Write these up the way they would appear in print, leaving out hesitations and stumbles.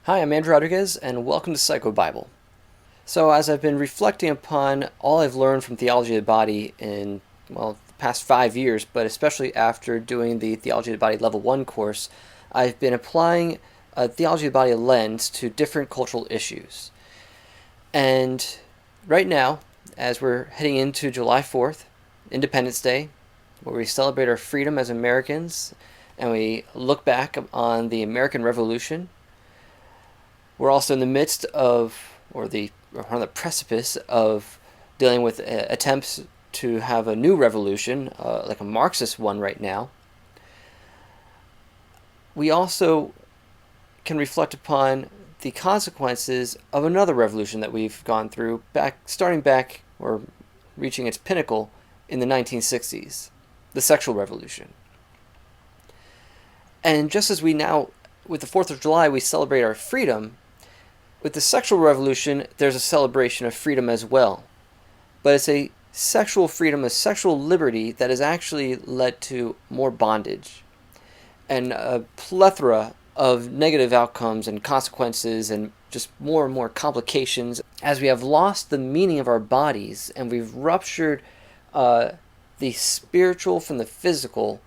Hi, I'm Andrew Rodriguez, and welcome to PsychoBible. So, as I've been reflecting upon all I've learned from Theology of the Body in, the past 5 years, but especially after doing the Theology of the Body Level 1 course, I've been applying a Theology of the Body lens to different cultural issues. And right now, as we're heading into July 4th, Independence Day, where we celebrate our freedom as Americans, and we look back on the American Revolution, we're also in the midst of, or on the precipice of, dealing with attempts to have a new revolution, like a Marxist one right now. We also can reflect upon the consequences of another revolution that we've gone through, starting back or reaching its pinnacle in the 1960s, the sexual revolution. And just as we now, with the 4th of July, we celebrate our freedom, with the sexual revolution, there's a celebration of freedom as well. But it's a sexual freedom, a sexual liberty that has actually led to more bondage and a plethora of negative outcomes and consequences and just more and more complications as we have lost the meaning of our bodies and we've ruptured the spiritual from the physical.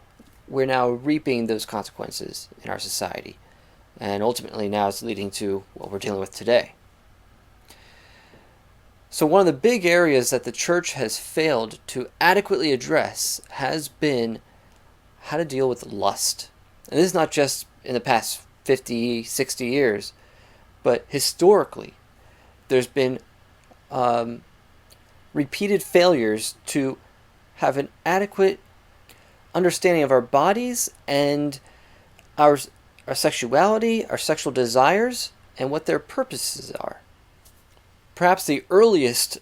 We're now reaping those consequences in our society. And ultimately now it's leading to what we're dealing with today. So one of the big areas that the church has failed to adequately address has been how to deal with lust. And this is not just in the past 50, 60 years, but historically there's been repeated failures to have an adequate understanding of our bodies and our sexuality, our sexual desires, and what their purposes are. Perhaps the earliest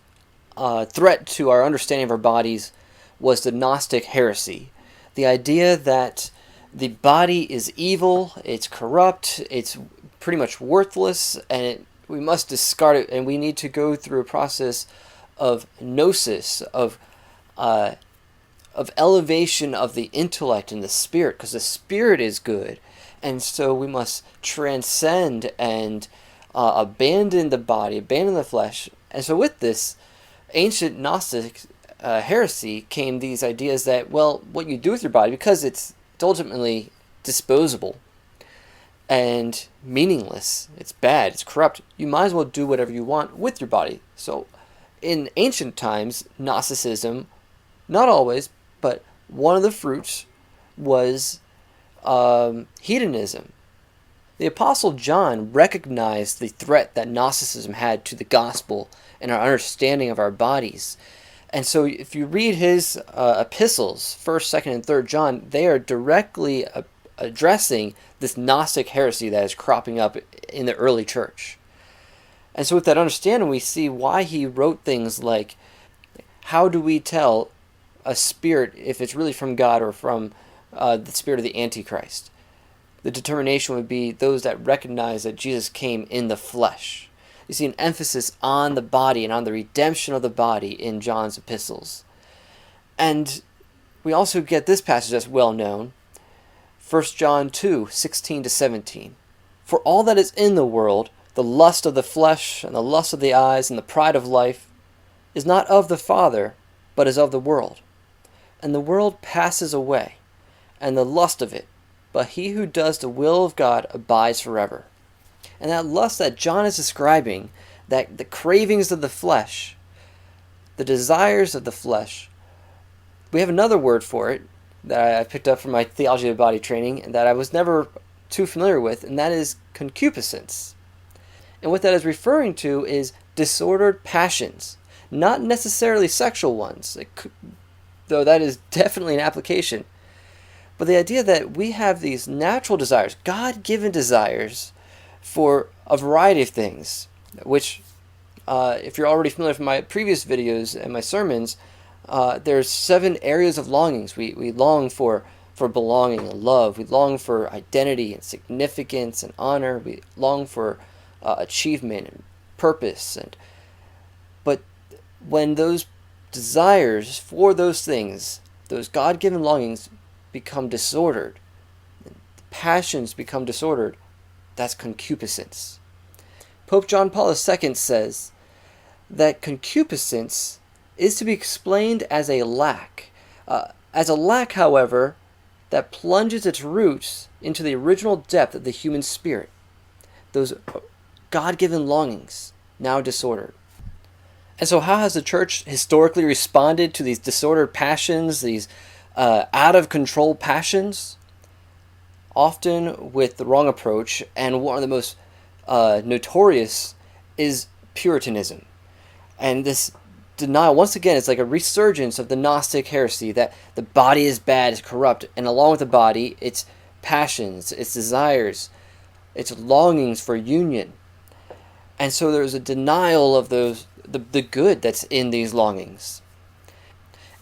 threat to our understanding of our bodies was the gnostic heresy. The idea that the body is evil, it's corrupt, it's pretty much worthless, and we must discard it, and we need to go through a process of gnosis, of elevation of the intellect and the spirit, because the spirit is good. And so we must transcend and abandon the body, abandon the flesh. And so with this ancient Gnostic heresy came these ideas that, what you do with your body, because it's ultimately disposable and meaningless, it's bad, it's corrupt, you might as well do whatever you want with your body. So in ancient times, Gnosticism, not always, but one of the fruits was hedonism. The Apostle John recognized the threat that Gnosticism had to the gospel and our understanding of our bodies. And so if you read his epistles, 1st, 2nd, and 3rd John, they are directly addressing this Gnostic heresy that is cropping up in the early church. And so with that understanding, we see why he wrote things like, how do we tell a spirit if it's really from God or from the spirit of the Antichrist? The determination would be those that recognize that Jesus came in the flesh. You see an emphasis on the body and on the redemption of the body in John's epistles. And we also get this passage that's well known, 1 John 2, 16 to 17. For all that is in the world, the lust of the flesh and the lust of the eyes and the pride of life, is not of the Father, but is of the world. And the world passes away, and the lust of it, but he who does the will of God abides forever. And that lust that John is describing, that the cravings of the flesh, the desires of the flesh, we have another word for it that I picked up from my Theology of the Body training and that I was never too familiar with, and that is concupiscence. And what that is referring to is disordered passions, not necessarily sexual ones, though that is definitely an application. But the idea that we have these natural desires, God-given desires, for a variety of things, which, if you're already familiar with my previous videos and my sermons, there's 7 areas of longings. We long for belonging and love. We long for identity and significance and honor. We long for achievement and purpose. But when those desires for those things, those God-given longings, become disordered, passions become disordered, that's concupiscence. Pope John Paul II says that concupiscence is to be explained as a lack. However, that plunges its roots into the original depth of the human spirit, those God-given longings, now disordered. And so how has the church historically responded to these disordered passions, these out-of-control passions? Often with the wrong approach, and one of the most notorious is Puritanism. And this denial, once again, it's like a resurgence of the gnostic heresy that the body is bad, is corrupt, and along with the body, its passions, its desires, its longings for union. And so there's a denial of the good that's in these longings.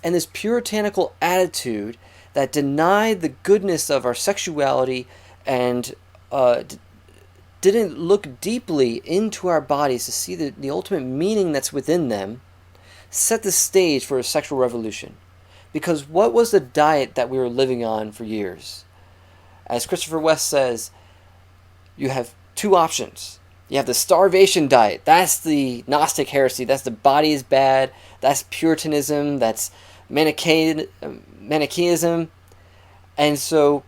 And this puritanical attitude that denied the goodness of our sexuality and didn't look deeply into our bodies to see the ultimate meaning that's within them, set the stage for a sexual revolution. Because what was the diet that we were living on for years? As Christopher West says, you have two options. You have the starvation diet. That's the Gnostic heresy. That's the body is bad. That's Puritanism. That's Manichaeism. And so,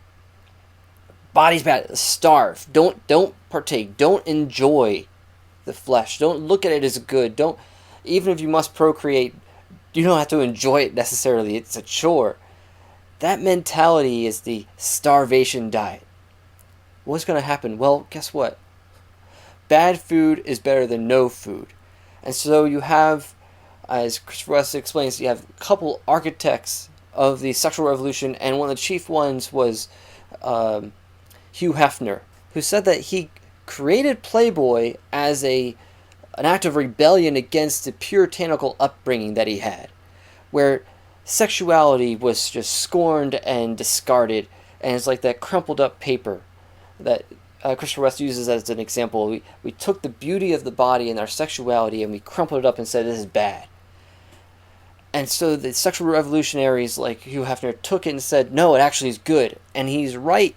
body's bad. Starve. Don't partake. Don't enjoy the flesh. Don't look at it as good. Even if you must procreate, you don't have to enjoy it necessarily. It's a chore. That mentality is the starvation diet. What's going to happen? Well, guess what? Bad food is better than no food. And so you have, as Christopher West explains, you have a couple architects of the sexual revolution, and one of the chief ones was Hugh Hefner, who said that he created Playboy as an act of rebellion against the puritanical upbringing that he had, where sexuality was just scorned and discarded, and it's like that crumpled up paper that Christopher West uses as an example. We took the beauty of the body and our sexuality and we crumpled it up and said this is bad. And so the sexual revolutionaries like Hugh Hefner took it and said, no, it actually is good. And he's right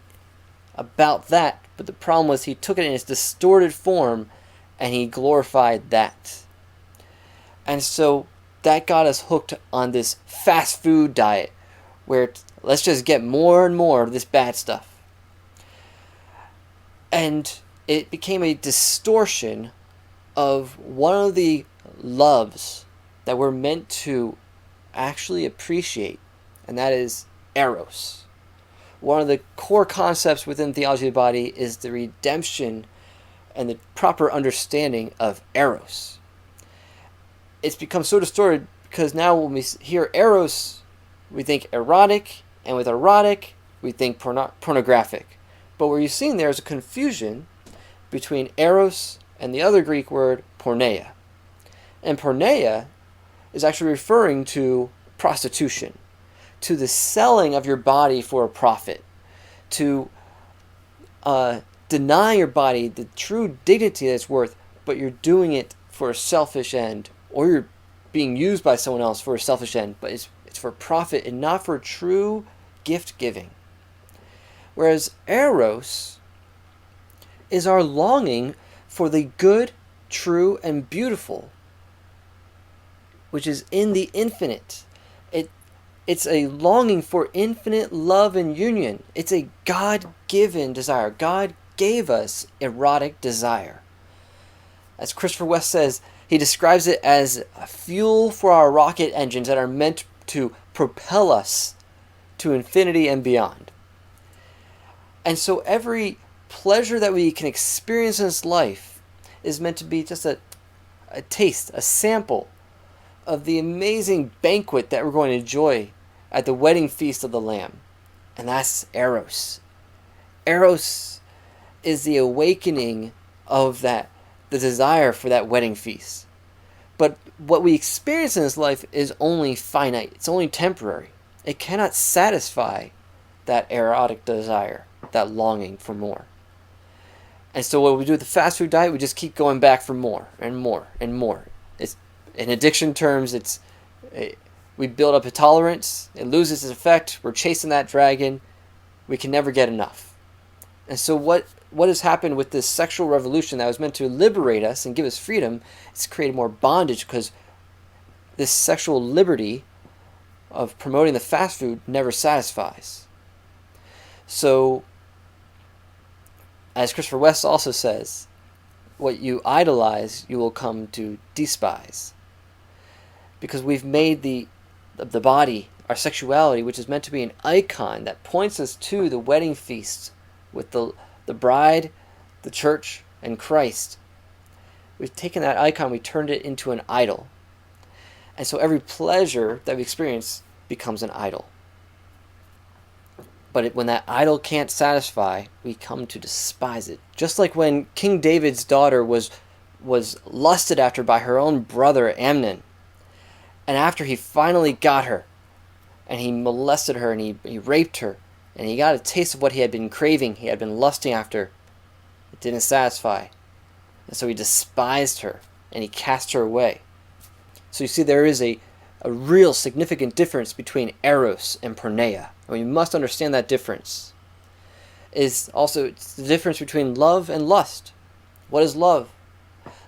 about that, but the problem was he took it in its distorted form and he glorified that. And so that got us hooked on this fast food diet where let's just get more and more of this bad stuff. And it became a distortion of one of the loves that we're meant to actually appreciate, and that is Eros. One of the core concepts within Theology of the Body is the redemption and the proper understanding of Eros. It's become so distorted because now when we hear Eros, we think erotic, and with erotic, we think pornographic. But what you're seeing there is a confusion between Eros and the other Greek word, Porneia. And Porneia is actually referring to prostitution, to the selling of your body for a profit, to deny your body the true dignity that it's worth, but you're doing it for a selfish end, or you're being used by someone else for a selfish end, but it's for profit and not for true gift giving. Whereas Eros is our longing for the good, true, and beautiful, which is in the infinite. It's a longing for infinite love and union. It's a God-given desire. God gave us erotic desire. As Christopher West says, he describes it as a fuel for our rocket engines that are meant to propel us to infinity and beyond. And so every pleasure that we can experience in this life is meant to be just a taste, a sample of the amazing banquet that we're going to enjoy at the wedding feast of the Lamb. And that's Eros. Eros is the awakening of the desire for that wedding feast. But what we experience in this life is only finite. It's only temporary. It cannot satisfy that erotic desire, that longing for more. And so what we do with the fast food diet, we just keep going back for more and more and more. It's, in addiction terms, we build up a tolerance, it loses its effect, we're chasing that dragon, we can never get enough. And so what what has happened with this sexual revolution that was meant to liberate us and give us freedom, it's created more bondage, because this sexual liberty of promoting the fast food never satisfies. So, as Christopher West also says, what you idolize, you will come to despise. Because we've made the body, our sexuality, which is meant to be an icon that points us to the wedding feast with the bride, the church, and Christ. We've taken that icon, we turned it into an idol. And so every pleasure that we experience becomes an idol. But when that idol can't satisfy, we come to despise it. Just like when King David's daughter was lusted after by her own brother Amnon. And after he finally got her, and he molested her, and he raped her, and he got a taste of what he had been craving, he had been lusting after, it didn't satisfy. And so he despised her, and he cast her away. So you see, there is a real significant difference between Eros and Porneia. And we must understand that difference. It's the difference between love and lust. What is love?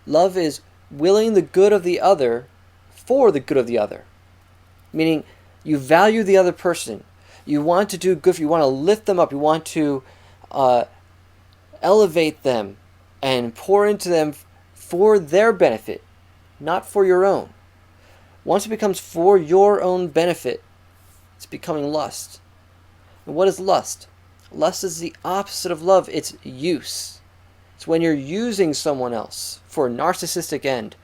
Love is willing the good of the other for the good of the other. Meaning, you value the other person. You want to do good, you want to lift them up, you want to elevate them and pour into them for their benefit, not for your own. Once it becomes for your own benefit, it's becoming lust. And what is lust? Lust is the opposite of love. It's use. It's when you're using someone else for a narcissistic end,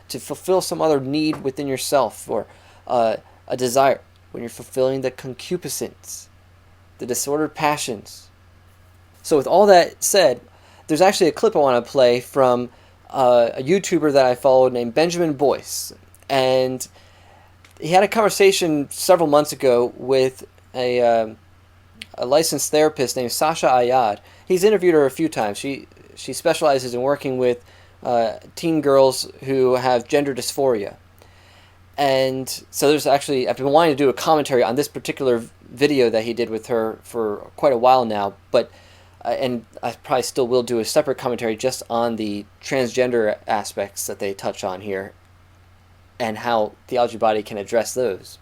to fulfill some other need within yourself, or a desire. When you're fulfilling the concupiscence, the disordered passions. So with all that said, there's actually a clip I want to play from a YouTuber that I followed named Benjamin Boyce. And he had a conversation several months ago with a licensed therapist named Sasha Ayad. He's interviewed her a few times. She specializes in working with teen girls who have gender dysphoria. And so I've been wanting to do a commentary on this particular video that he did with her for quite a while now, but and I probably still will do a separate commentary just on the transgender aspects that they touch on here and how Theology Body can address those.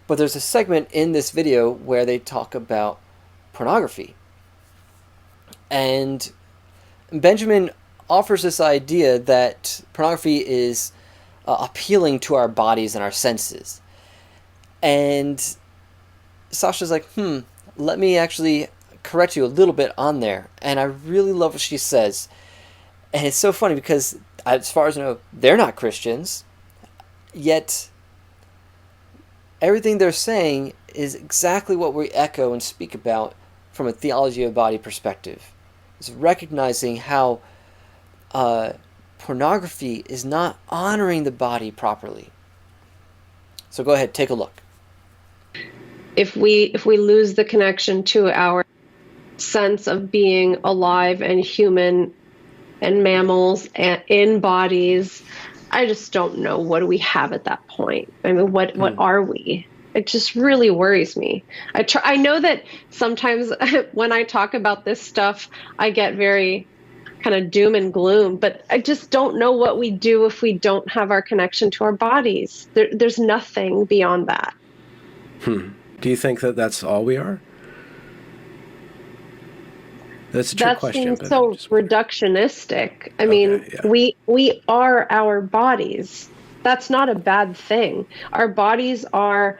But there's a segment in this video where they talk about pornography. And Benjamin offers this idea that pornography is appealing to our bodies and our senses. And Sasha's like, let me actually correct you a little bit on there. And I really love what she says. And it's so funny because, as far as I know, they're not Christians, yet everything they're saying is exactly what we echo and speak about from a theology of body perspective. It's recognizing how pornography is not honoring the body properly. So go ahead, take a look. If we lose the connection to our sense of being alive and human and mammals and in bodies, I just don't know, what do we have at that point? I mean, what are we? It just really worries me. I know that sometimes when I talk about this stuff, I get very kind of doom and gloom, but I just don't know what we do if we don't have our connection to our bodies. There's nothing beyond that. Do you think that that's all we are? That's a trick question. That seems so reductionistic. I mean, yeah. we are our bodies. That's not a bad thing. Our bodies are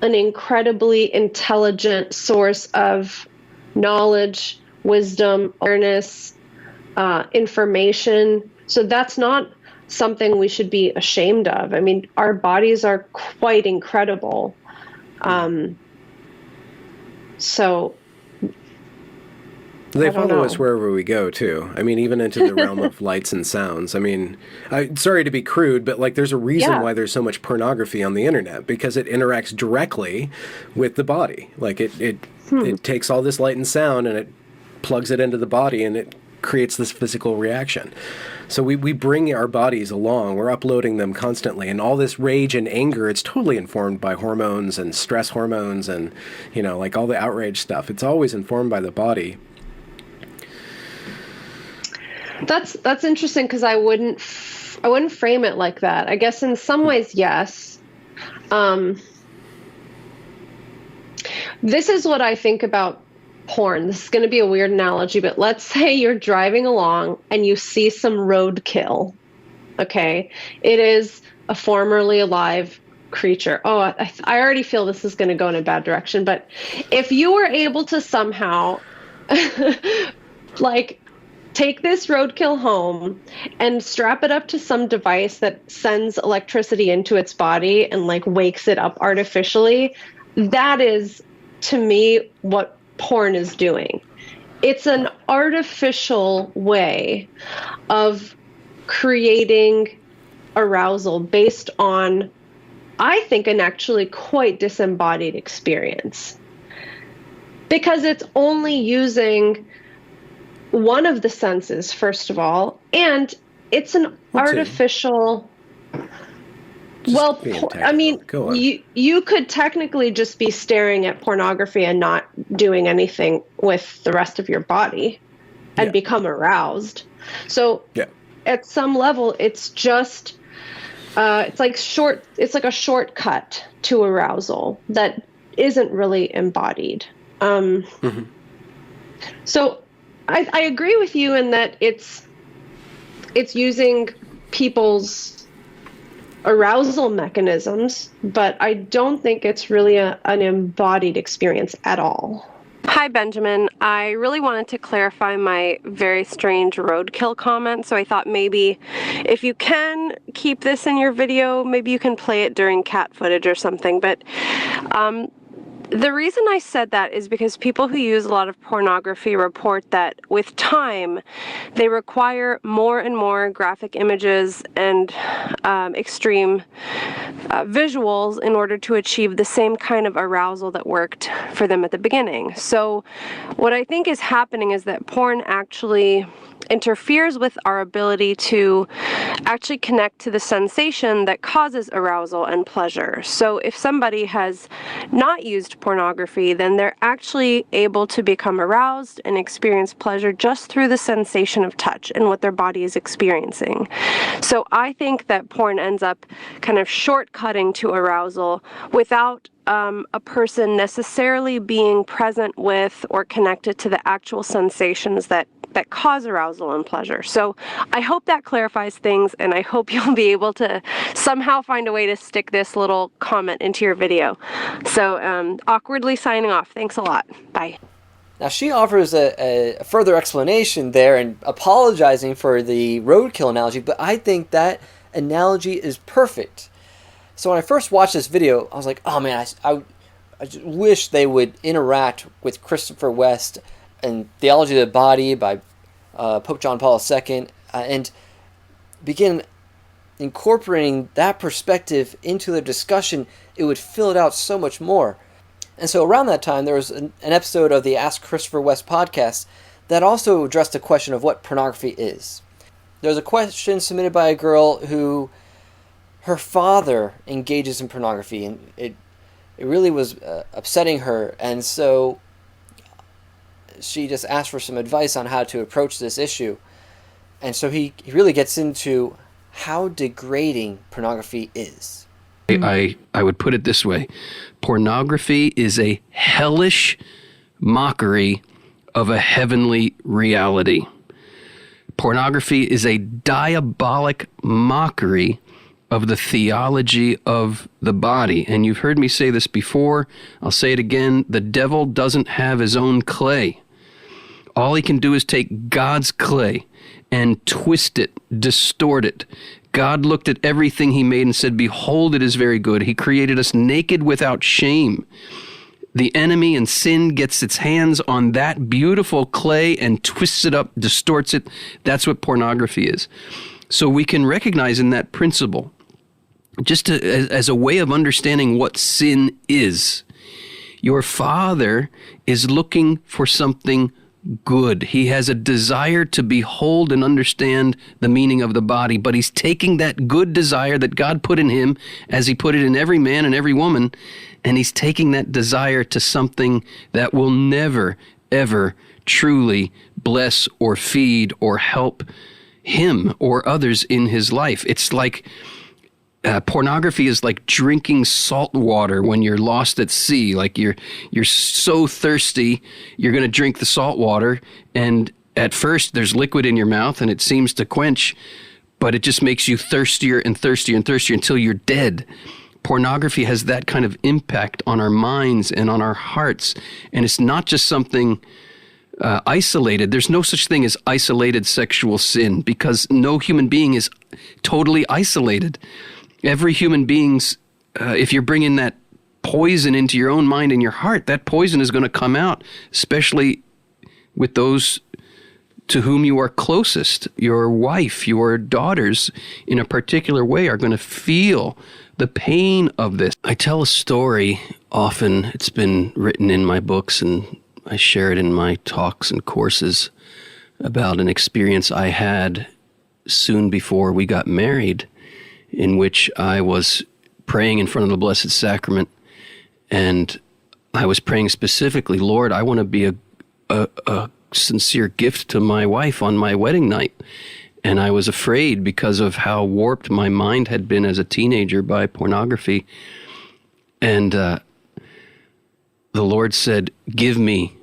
an incredibly intelligent source of knowledge, wisdom, awareness, information. So that's not something we should be ashamed of. I mean, our bodies are quite incredible. So they follow us wherever we go, too. I mean, even into the realm of lights and sounds. I mean, sorry to be crude, but like, there's a reason why there's so much pornography on the internet, because it interacts directly with the body. Like, it takes all this light and sound and it plugs it into the body, and it creates this physical reaction. So we bring our bodies along. We're uploading them constantly. And all this rage and anger, it's totally informed by hormones and stress hormones and, like all the outrage stuff. It's always informed by the body. That's interesting, because I wouldn't frame it like that. I guess in some ways, yes. This is what I think about porn. This is going to be a weird analogy, but let's say you're driving along and you see some roadkill. Okay, it is a formerly alive creature. Oh, I already feel this is going to go in a bad direction. But if you were able to somehow like take this roadkill home and strap it up to some device that sends electricity into its body and like wakes it up artificially, that is, to me, what porn is doing. It's an artificial way of creating arousal based on, I think, an actually quite disembodied experience. Because it's only using one of the senses, first of all, and it's an artificial... Well, I mean, you could technically just be staring at pornography and not doing anything with the rest of your body and become aroused. So at some level, it's just, it's like a shortcut to arousal that isn't really embodied. So I agree with you in that it's using people's arousal mechanisms, but I don't think it's really an embodied experience at all. Hi, Benjamin. I really wanted to clarify my very strange roadkill comment, so I thought maybe if you can keep this in your video, maybe you can play it during cat footage or something. But the reason I said that is because people who use a lot of pornography report that with time, they require more and more graphic images and extreme visuals in order to achieve the same kind of arousal that worked for them at the beginning. So what I think is happening is that porn actually interferes with our ability to actually connect to the sensation that causes arousal and pleasure. So if somebody has not used pornography, then they're actually able to become aroused and experience pleasure just through the sensation of touch and what their body is experiencing. So I think that porn ends up kind of shortcutting to arousal without a person necessarily being present with or connected to the actual sensations that cause arousal and pleasure. So I hope that clarifies things, and I hope you'll be able to somehow find a way to stick this little comment into your video. So awkwardly signing off. Thanks a lot. Bye. Now she offers a further explanation there and apologizing for the roadkill analogy, but I think that analogy is perfect. So when I first watched this video, I was like, oh man, I just wish they would interact with Christopher West and Theology of the Body by Pope John Paul II and begin incorporating that perspective into the discussion. It would fill it out so much more. And so around that time, there was an episode of the Ask Christopher West podcast that also addressed the question of what pornography is. There was a question submitted by a girl who her father engages in pornography, and it really was upsetting her, and so she just asked for some advice on how to approach this issue. And so he really gets into how degrading pornography is. I would put it this way. Pornography is a hellish mockery of a heavenly reality. Pornography is a diabolic mockery of the theology of the body. And you've heard me say this before. I'll say it again. The devil doesn't have his own clay. All he can do is take God's clay and twist it, distort it. God looked at everything he made and said, behold, it is very good. He created us naked without shame. The enemy and sin gets its hands on that beautiful clay and twists it up, distorts it. That's what pornography is. So we can recognize in that principle, just as a way of understanding what sin is, your father is looking for something good. He has a desire to behold and understand the meaning of the body, but he's taking that good desire that God put in him, as he put it in every man and every woman, and he's taking that desire to something that will never, ever truly bless or feed or help him or others in his life. It's like pornography is like drinking salt water when you're lost at sea. Like you're so thirsty, you're going to drink the salt water, and at first there's liquid in your mouth and it seems to quench, but it just makes you thirstier and thirstier and thirstier until you're dead. Pornography has that kind of impact on our minds and on our hearts, and it's not just something isolated. There's no such thing as isolated sexual sin, because no human being is totally isolated. Every human being's, if you're bringing that poison into your own mind and your heart, that poison is going to come out, especially with those to whom you are closest. Your wife, your daughters, in a particular way, are going to feel the pain of this. I tell a story often. It's been written in my books, and I share it in my talks and courses, about an experience I had soon before we got married, in which I was praying in front of the Blessed Sacrament, and I was praying specifically, Lord, I want to be a sincere gift to my wife on my wedding night. And I was afraid because of how warped my mind had been as a teenager by pornography. And the Lord said, give me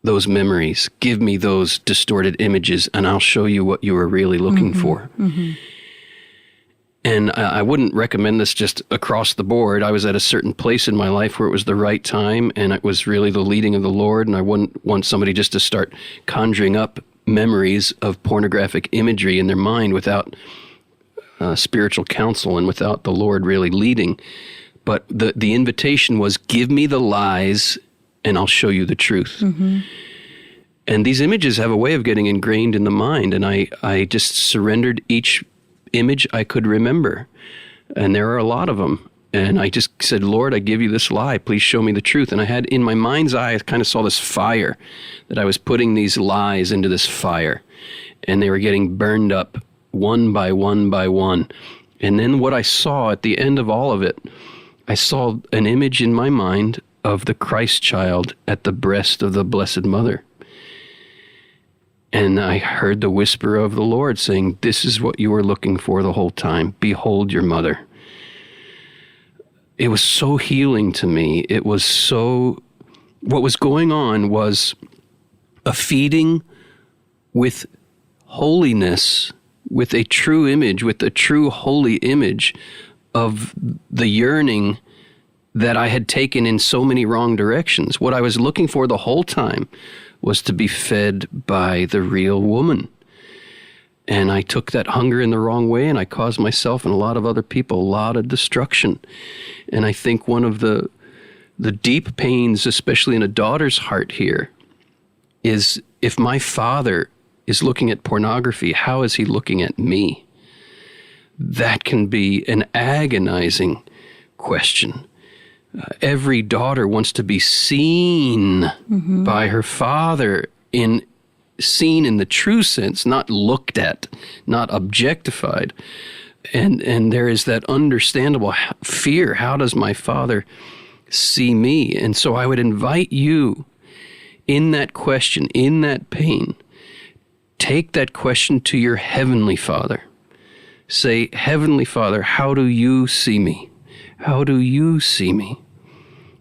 those memories, give me those distorted images, and I'll show you what you were really looking for. Mm-hmm. And I wouldn't recommend this just across the board. I was at a certain place in my life where it was the right time, and it was really the leading of the Lord, and I wouldn't want somebody just to start conjuring up memories of pornographic imagery in their mind without spiritual counsel and without the Lord really leading. But the invitation was, give me the lies, and I'll show you the truth. Mm-hmm. And these images have a way of getting ingrained in the mind, and I just surrendered each image I could remember. And there are a lot of them. And I just said, Lord, I give you this lie. Please show me the truth. And I had in my mind's eye, I kind of saw this fire, that I was putting these lies into this fire. And they were getting burned up one by one by one. And then what I saw at the end of all of it, I saw an image in my mind of the Christ child at the breast of the Blessed Mother. And I heard the whisper of the Lord saying, this is what you were looking for the whole time. Behold your mother. It was so healing to me. It was so, what was going on was a feeding with holiness, with a true image, with a true holy image of the yearning that I had taken in so many wrong directions. What I was looking for the whole time was to be fed by the real woman. And I took that hunger in the wrong way, and I caused myself and a lot of other people a lot of destruction. And I think one of the deep pains, especially in a daughter's heart here, is if my father is looking at pornography, how is he looking at me? That can be an agonizing question. Every daughter wants to be seen mm-hmm. by her father, seen in the true sense, not looked at, not objectified. And there is that understandable fear. How does my father see me? And so I would invite you in that question, in that pain, take that question to your Heavenly Father. Say, Heavenly Father, how do you see me? How do you see me?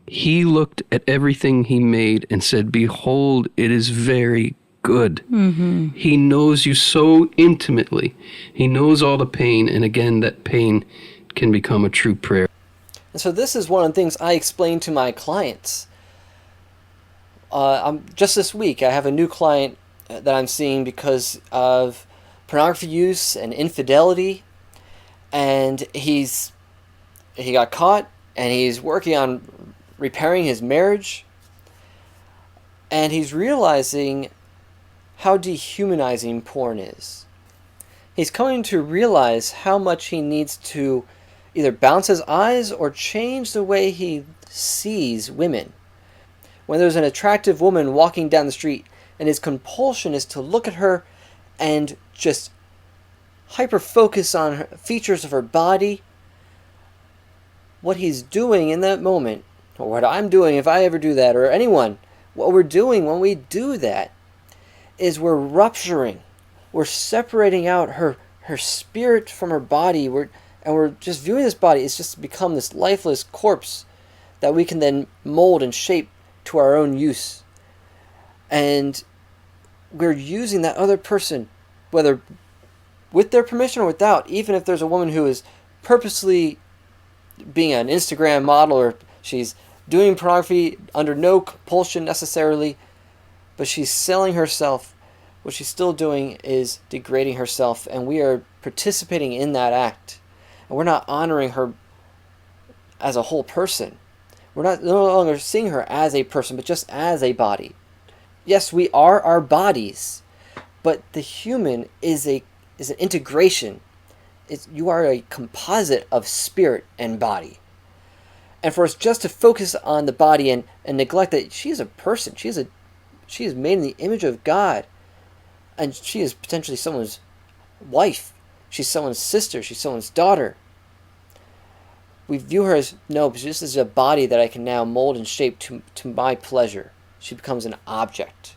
He looked at everything he made and said, behold, it is very good. Mm-hmm. He knows you so intimately. He knows all the pain. And again, that pain can become a true prayer. And so this is one of the things I explain to my clients. Just this week, I have a new client that I'm seeing because of pornography use and infidelity. And he got caught, and he's working on repairing his marriage, and he's realizing how dehumanizing porn is. He's coming to realize how much he needs to either bounce his eyes or change the way he sees women. When there's an attractive woman walking down the street, and his compulsion is to look at her and just hyper-focus on features of her body, what he's doing in that moment, or what I'm doing if I ever do that, or anyone, what we're doing when we do that is we're rupturing we're separating out her spirit from her body. We're just viewing this body. It's just become this lifeless corpse that we can then mold and shape to our own use. And we're using that other person, whether with their permission or without, even if there's a woman who is purposely being an Instagram model, or she's doing pornography under no compulsion necessarily, but she's selling herself. What she's still doing is degrading herself, and we are participating in that act. And we're not honoring her as a whole person. We're no longer seeing her as a person, but just as a body. Yes, we are our bodies, but the human is an integration. You are a composite of spirit and body. And for us just to focus on the body and neglect that she is a person, she is made in the image of God, and she is potentially someone's wife, she's someone's sister, she's someone's daughter. We view her as, no, but this is a body that I can now mold and shape to my pleasure. She becomes an object.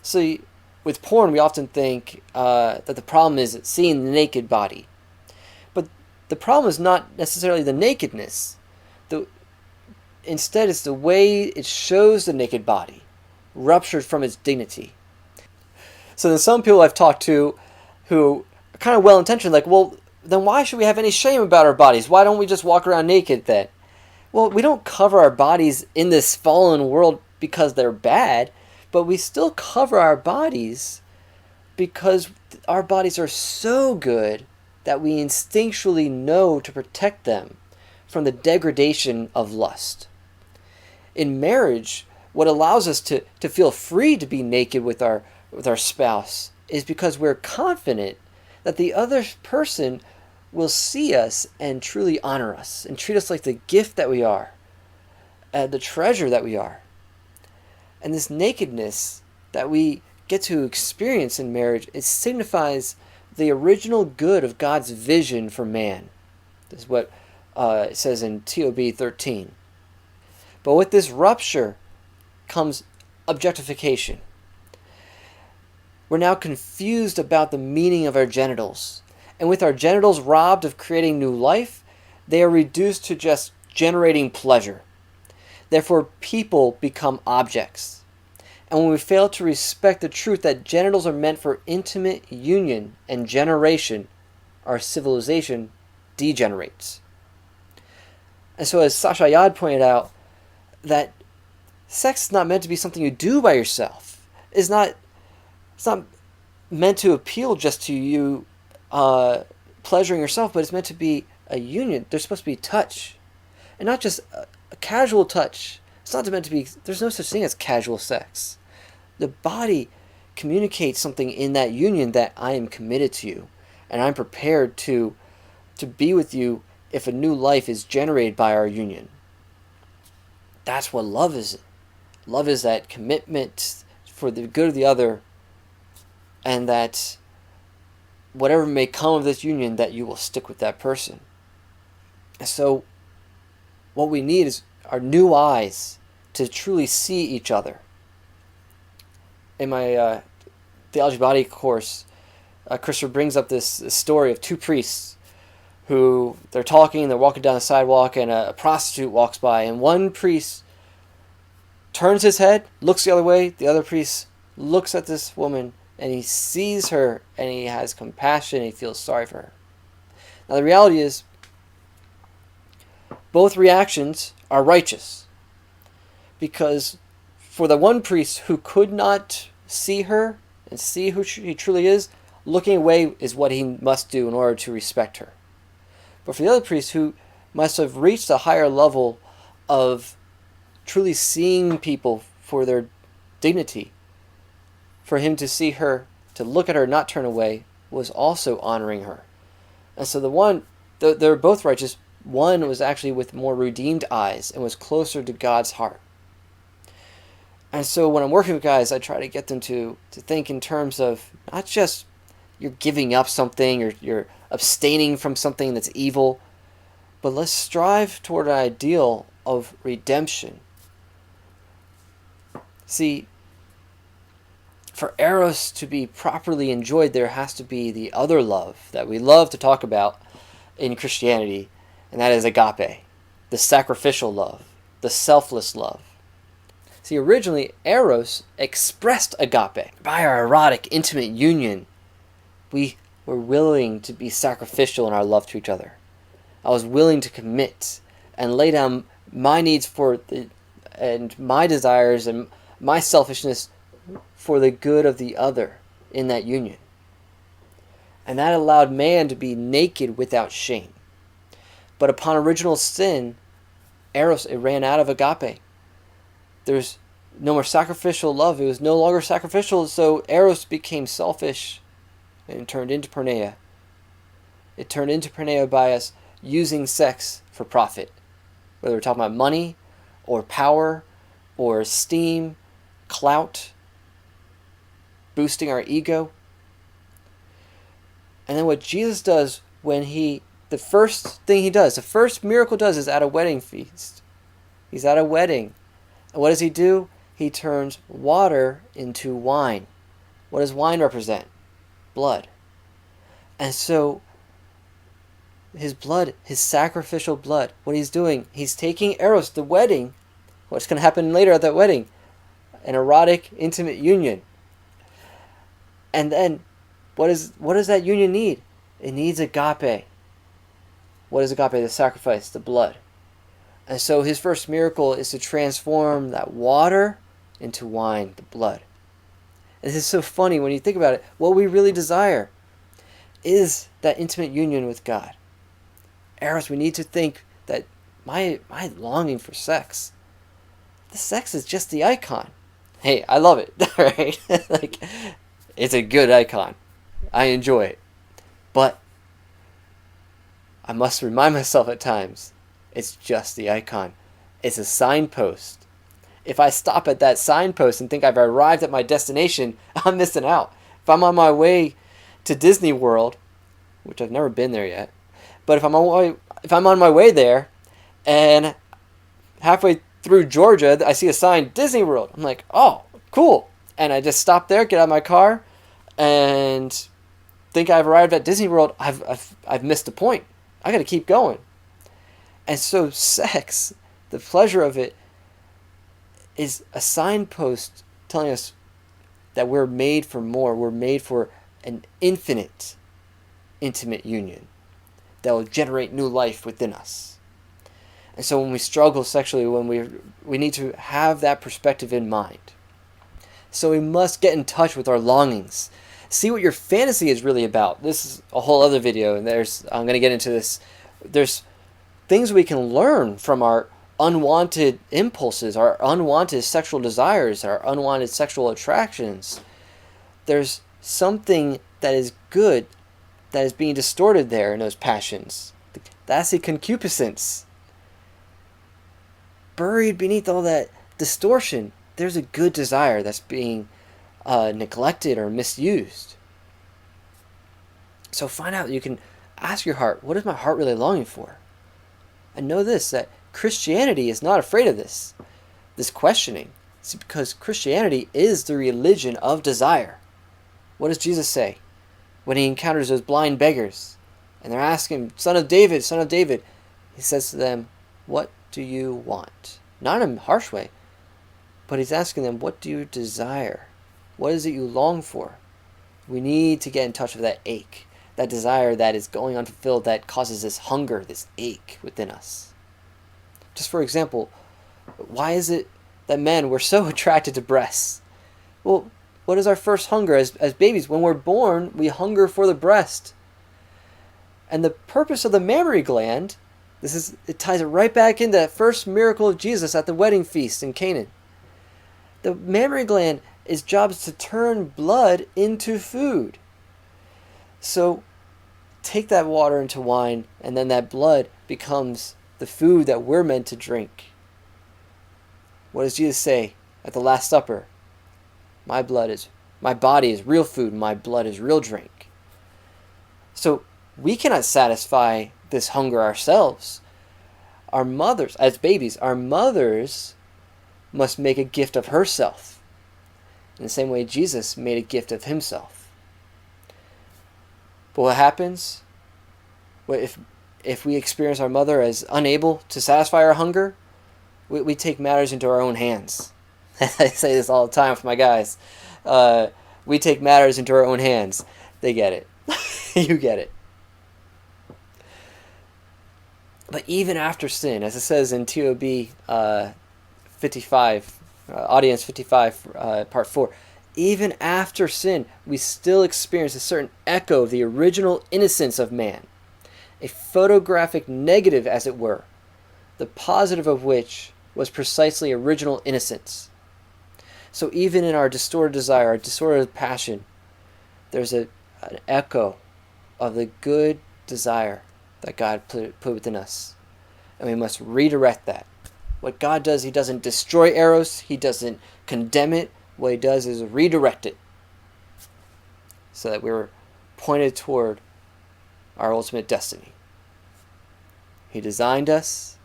So with porn, we often think that the problem is seeing the naked body. But the problem is not necessarily the nakedness. Instead, it's the way it shows the naked body, ruptured from its dignity. So then some people I've talked to who are kind of well-intentioned, like, well, then why should we have any shame about our bodies? Why don't we just walk around naked then? Well, we don't cover our bodies in this fallen world because they're bad, but we still cover our bodies because our bodies are so good that we instinctually know to protect them from the degradation of lust. In marriage, what allows us to feel free to be naked with our spouse is because we're confident that the other person will see us and truly honor us and treat us like the gift that we are, the treasure that we are. And this nakedness that we get to experience in marriage, it signifies the original good of God's vision for man. This is what it says in TOB 13. But with this rupture comes objectification. We're now confused about the meaning of our genitals. And with our genitals robbed of creating new life, they are reduced to just generating pleasure. Therefore, people become objects. And when we fail to respect the truth that genitals are meant for intimate union and generation, our civilization degenerates. And so as Sasha Yad pointed out, that sex is not meant to be something you do by yourself. It's not meant to appeal just to you pleasuring yourself, but it's meant to be a union. There's supposed to be touch. And not just a casual touch. It's not meant to be, there's no such thing as casual sex. The body communicates something in that union that I am committed to you. And I'm prepared to be with you if a new life is generated by our union. That's what love is. Love is that commitment for the good of the other, and that whatever may come of this union, that you will stick with that person. And so what we need is our new eyes to truly see each other. In my Theology Body course, Christopher brings up this story of two priests who they're talking, they're walking down the sidewalk, and a prostitute walks by, and one priest turns his head, looks the other way, the other priest looks at this woman, and he sees her, and he has compassion, and he feels sorry for her. Now the reality is, both reactions are righteous, because for the one priest who could not see her and see who she truly is, looking away is what he must do in order to respect her. But for the other priest who must have reached a higher level of truly seeing people for their dignity, for him to see her, to look at her, not turn away, was also honoring her. And so they're both righteous. One was actually with more redeemed eyes and was closer to God's heart. And so when I'm working with guys, I try to get them to think in terms of not just you're giving up something or you're abstaining from something that's evil, but let's strive toward an ideal of redemption. See, for Eros to be properly enjoyed, there has to be the other love that we love to talk about in Christianity, and that is agape, the sacrificial love, the selfless love. See, originally, Eros expressed agape. By our erotic, intimate union, we were willing to be sacrificial in our love to each other. I was willing to commit and lay down my needs and my desires and my selfishness for the good of the other in that union. And that allowed man to be naked without shame. But upon original sin, Eros, it ran out of agape. There's no more sacrificial love. It was no longer sacrificial, so Eros became selfish and turned into Porneia. It turned into Porneia by us using sex for profit. Whether we're talking about money or power or esteem, clout, boosting our ego. And then what Jesus does the first miracle does is at a wedding feast. He's at a wedding. And what does he do? He turns water into wine. What does wine represent? Blood. And so his blood, his sacrificial blood, what he's doing, he's taking Eros, the wedding, what's going to happen later at that wedding, an erotic, intimate union. And then, what does that union need? It needs agape. What is agape? The sacrifice, the blood. And so his first miracle is to transform that water into wine, the blood. And this is so funny when you think about it. What we really desire is that intimate union with God. Eros, we need to think that my longing for sex, the sex is just the icon. Hey, I love it, right? Like, it's a good icon. I enjoy it. But I must remind myself at times, it's just the icon. It's a signpost. If I stop at that signpost and think I've arrived at my destination, I'm missing out. If I'm on my way to Disney World, which I've never been there yet, but if I'm on my way there, and halfway through Georgia, I see a sign, Disney World. I'm like, oh, cool. And I just stop there, get out of my car, and think I've arrived at Disney World. I've missed the point. I got to keep going. And so sex, the pleasure of it, is a signpost telling us that we're made for more. We're made for an infinite, intimate union that will generate new life within us. And so when we struggle sexually, when we need to have that perspective in mind. So we must get in touch with our longings. See what your fantasy is really about. This is a whole other video, and I'm going to get into this. There's things we can learn from our unwanted impulses, our unwanted sexual desires, our unwanted sexual attractions. There's something that is good that is being distorted there in those passions. That's the concupiscence. Buried beneath all that distortion, there's a good desire that's being neglected or misused. So find out. You can ask your heart, what is my heart really longing for? And know this, that Christianity is not afraid of this questioning. It's because Christianity is the religion of desire. What does Jesus say when he encounters those blind beggars? And they're asking him, Son of David, Son of David. He says to them, what do you want? Not in a harsh way, but he's asking them, what do you desire? What is it you long for? We need to get in touch with that ache, that desire that is going unfulfilled, that causes this hunger, this ache within us. Just for example, why is it that men, we're so attracted to breasts? Well, what is our first hunger as babies? When we're born, we hunger for the breast. And the purpose of the mammary gland, it ties it right back into that first miracle of Jesus at the wedding feast in Canaan. The mammary gland, its job is to turn blood into food. So take that water into wine, and then that blood becomes the food that we're meant to drink. What does Jesus say at the Last Supper? My body is real food, my blood is real drink. So we cannot satisfy this hunger ourselves. Our mothers, as babies, our mothers must make a gift of herself. in the same way Jesus made a gift of himself. But what happens? If we experience our mother as unable to satisfy our hunger, we take matters into our own hands. I say this all the time with my guys. We take matters into our own hands. They get it. You get it. But even after sin, as it says in TOB 55, Audience 55, Part 4, even after sin, we still experience a certain echo of the original innocence of man, a photographic negative, as it were, the positive of which was precisely original innocence. So even in our distorted desire, our distorted passion, there's an echo of the good desire that God put within us. And we must redirect that. What God does, he doesn't destroy Eros, he doesn't condemn it. What he does is redirect it so that we're pointed toward our ultimate destiny. He designed us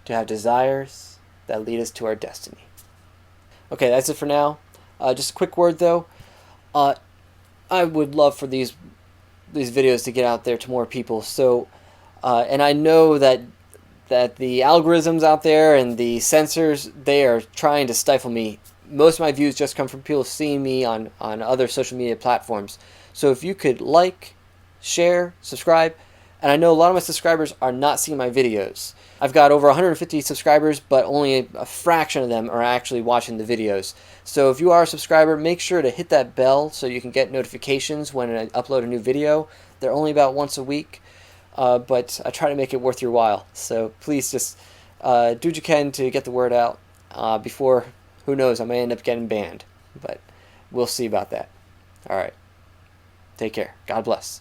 to have desires that lead us to our destiny. Okay, that's it for now. Just a quick word though. I would love for these videos to get out there to more people. So, and I know that the algorithms out there and the censors, they are trying to stifle me. Most of my views just come from people seeing me on other social media platforms. So if you could like, share, subscribe, and I know a lot of my subscribers are not seeing my videos. I've got over 150 subscribers, but only a fraction of them are actually watching the videos. So if you are a subscriber, make sure to hit that bell so you can get notifications when I upload a new video. They're only about once a week, but I try to make it worth your while. So please just do what you can to get the word out before, who knows, I may end up getting banned. But we'll see about that. All right. Take care. God bless.